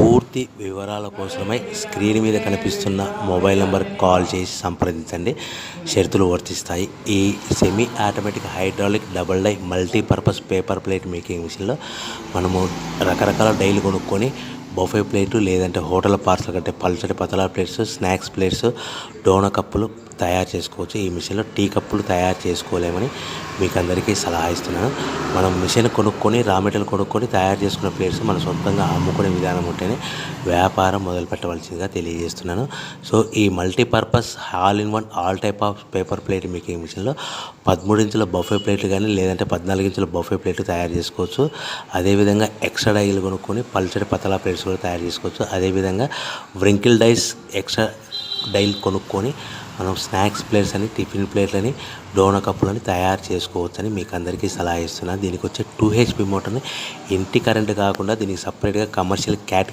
పూర్తి వివరాల కోసమై స్క్రీన్ మీద కనిపిస్తున్న మొబైల్ నెంబర్కి కాల్ చేసి సంప్రదించండి. షరతులు వర్తిస్తాయి. ఈ semi automatic hydraulic double die multipurpose paper plate making మిషన్లో మనము రకరకాల డైలు కొనుక్కొని బఫే ప్లేటు లేదంటే హోటల్ పార్సల్ కంటే పల్చటి పతలా ప్లేట్స్, స్నాక్స్ ప్లేట్స్, డోనా కప్పులు తయారు చేసుకోవచ్చు. ఈ మిషన్లో టీ కప్పులు తయారు చేసుకోలేమని మీకు అందరికీ సలహా ఇస్తున్నాను. మనం మిషన్ కొనుక్కొని రా మెటీరియల్ కొనుక్కొని తయారు చేసుకున్న ప్లేట్స్ మనం సొంతంగా అమ్ముకునే విధానం ఉంటేనే వ్యాపారం మొదలు పెట్టవలసిందిగా తెలియజేస్తున్నాను. సో ఈ multipurpose all in one all type of paper plate making మిషన్లో 13 ఇంచుల బఫే ప్లేట్లు కానీ లేదంటే 14 ఇంచుల బఫే ప్లేట్లు తయారు చేసుకోవచ్చు. అదేవిధంగా ఎక్స్ట్రా డైలు కొనుక్కొని పల్చటి పతలా ప్లేట్స్ కూడా తయారు చేసుకోవచ్చు. అదేవిధంగా వ్రింకిల్ డైస్ ఎక్స్ట్రా డైల్ కొనుక్కొని మనం స్నాక్స్ ప్లేట్స్ అని, టిఫిన్ ప్లేట్లని, డోనా కప్పులని తయారు చేసుకోవచ్చని మీకు అందరికీ సలహా ఇస్తున్నాను. దీనికి వచ్చే 2 HP మోటార్ని ఇంటి కరెంట్ కాకుండా దీనికి సపరేట్గా కమర్షియల్ క్యాట్